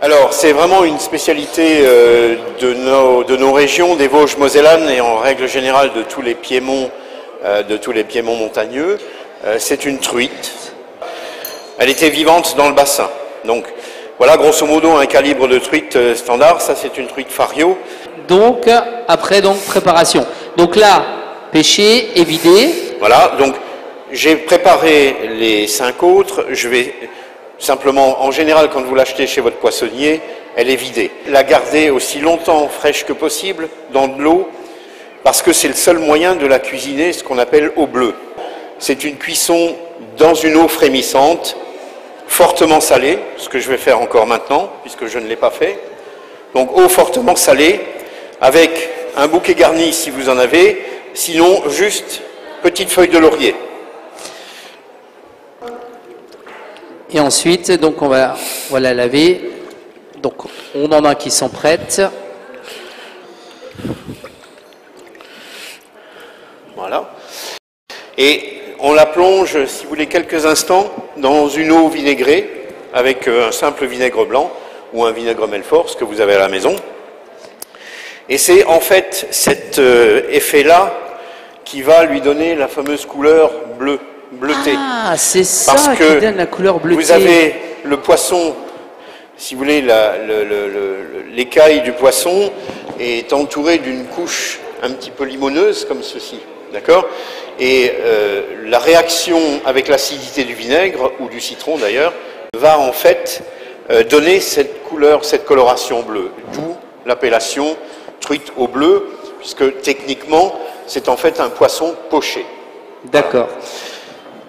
Alors, c'est vraiment une spécialité de nos régions, des Vosges mosellanes et en règle générale de tous les piémonts montagneux. C'est une truite. Elle était vivante dans le bassin. Donc, voilà, grosso modo, un calibre de truite standard. Ça, c'est une truite fario. Donc, après, préparation. Donc là, pêcher, évider. Voilà, donc j'ai préparé les 5 autres. Je vais simplement, en général, quand vous l'achetez chez votre poissonnier, elle est vidée. La garder aussi longtemps fraîche que possible dans de l'eau, parce que c'est le seul moyen de la cuisiner, ce qu'on appelle au bleu. C'est une cuisson dans une eau frémissante, fortement salée, ce que je vais faire encore maintenant, puisque je ne l'ai pas fait. Donc eau fortement salée, avec un bouquet garni si vous en avez, sinon juste petite feuille de laurier. Et ensuite, donc on va la laver. Donc on en a qui sont prêtes. Voilà. Et on la plonge, si vous voulez, quelques instants dans une eau vinaigrée avec un simple vinaigre blanc ou un vinaigre Melfort, ce que vous avez à la maison. Et c'est en fait cet effet-là qui va lui donner la fameuse couleur bleutée. Ah, c'est ça qui donne la couleur bleutée. Vous avez le poisson, si vous voulez, l'écaille du poisson est entourée d'une couche un petit peu limoneuse comme ceci, d'accord? Et la réaction avec l'acidité du vinaigre, ou du citron d'ailleurs, va en fait donner cette couleur, cette coloration bleue, d'où l'appellation truite au bleu, puisque techniquement, c'est en fait un poisson poché. D'accord.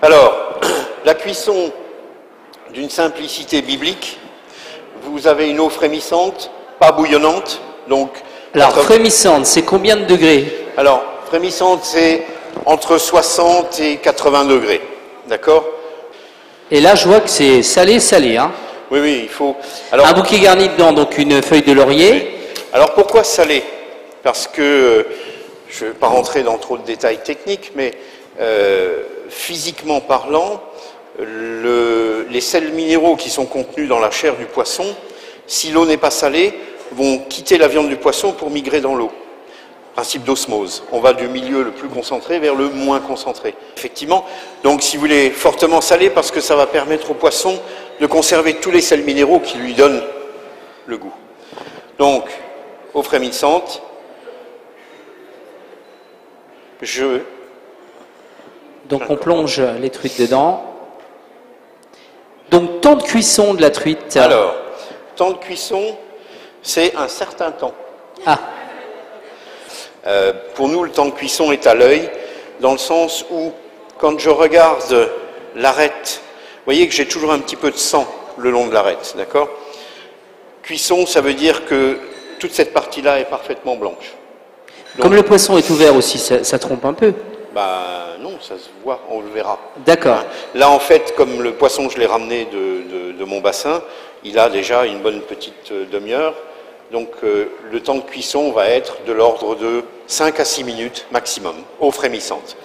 Alors, la cuisson d'une simplicité biblique, vous avez une eau frémissante, pas bouillonnante, donc... Alors, frémissante, c'est combien de degrés? Alors, frémissante, c'est entre 60 et 80 degrés, d'accord? Et là, je vois que c'est salé, hein? Oui, oui, il faut... Alors, un bouquet garni dedans, donc une feuille de laurier. Oui. Alors, pourquoi salé? Parce que, je ne vais pas rentrer dans trop de détails techniques, mais physiquement parlant, les sels minéraux qui sont contenus dans la chair du poisson, si l'eau n'est pas salée, vont quitter la viande du poisson pour migrer dans l'eau. Principe d'osmose. On va du milieu le plus concentré vers le moins concentré. Effectivement, donc si vous voulez, fortement salé, parce que ça va permettre au poisson de conserver tous les sels minéraux qui lui donnent le goût. Donc, eau frémissante, donc on plonge les truites dedans. Donc, temps de cuisson de la truite. Alors, temps de cuisson, c'est un certain temps. Ah. Pour nous, le temps de cuisson est à l'œil, dans le sens où, quand je regarde l'arête, vous voyez que j'ai toujours un petit peu de sang le long de l'arête, d'accord? Cuisson, ça veut dire que toute cette partie-là est parfaitement blanche. Donc, comme le poisson est ouvert aussi, ça trompe un peu? Bah non, ça se voit, on le verra. D'accord. Là, en fait, comme le poisson, je l'ai ramené de mon bassin, il a déjà une bonne petite demi-heure. Donc, le temps de cuisson va être de l'ordre de 5 à 6 minutes maximum, eau frémissante.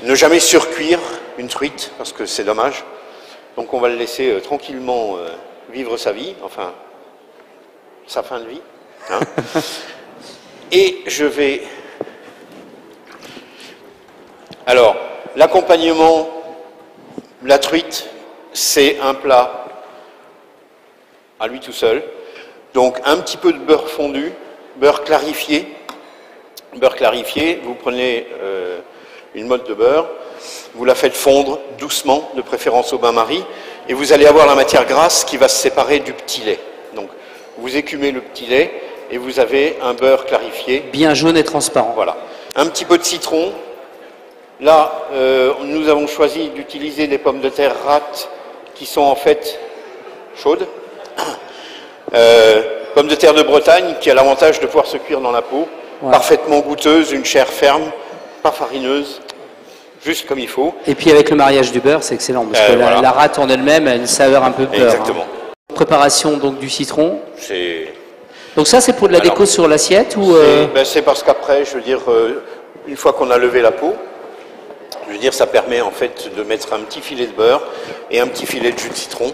Ne jamais surcuire une truite, parce que c'est dommage. Donc, on va le laisser tranquillement vivre sa vie, enfin, sa fin de vie. Hein. Et je vais... Alors, l'accompagnement, la truite, c'est un plat à lui tout seul. Donc, un petit peu de beurre fondu, beurre clarifié. Beurre clarifié, vous prenez une motte de beurre, vous la faites fondre doucement, de préférence au bain-marie, et vous allez avoir la matière grasse qui va se séparer du petit lait. Donc, vous écumez le petit lait et vous avez un beurre clarifié. Bien jaune et transparent. Voilà. Un petit peu de citron. Là, nous avons choisi d'utiliser des pommes de terre rates qui sont en fait chaudes. Pommes de terre de Bretagne qui a l'avantage de pouvoir se cuire dans la peau. Ouais. Parfaitement goûteuse, une chair ferme, pas farineuse, juste comme il faut. Et puis avec le mariage du beurre, c'est excellent, parce que voilà. la rate en elle-même a une saveur un peu beurre. Exactement. Hein. Préparation donc du citron. C'est... Donc ça, c'est pour de la déco sur l'assiette ou c'est parce qu'après, je veux dire, une fois qu'on a levé la peau, je veux dire, ça permet en fait de mettre un petit filet de beurre et un petit filet de jus de citron.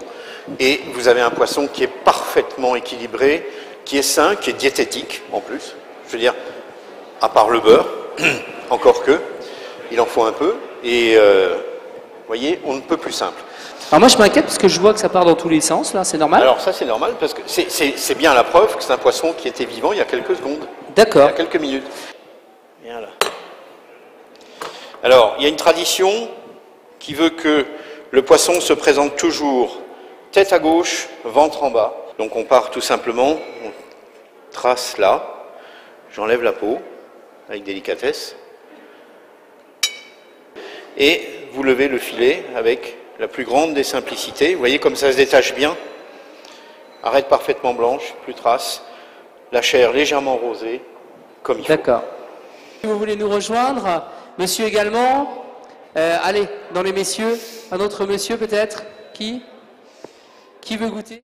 Et vous avez un poisson qui est parfaitement équilibré, qui est sain, qui est diététique en plus. Je veux dire, à part le beurre, encore que, il en faut un peu. Et vous voyez, on ne peut plus simple. Alors moi je m'inquiète parce que je vois que ça part dans tous les sens, là, c'est normal? Alors ça c'est normal parce que c'est bien la preuve que c'est un poisson qui était vivant il y a quelques secondes. D'accord. Il y a quelques minutes. Bien là. Alors, il y a une tradition qui veut que le poisson se présente toujours tête à gauche, ventre en bas. Donc on part tout simplement, on trace là, j'enlève la peau avec délicatesse. Et vous levez le filet avec la plus grande des simplicités. Vous voyez comme ça se détache bien. Arête parfaitement blanche, plus trace. La chair légèrement rosée, comme il faut. D'accord. Si vous voulez nous rejoindre, monsieur également, allez, dans les messieurs, un autre monsieur peut-être, qui veut goûter?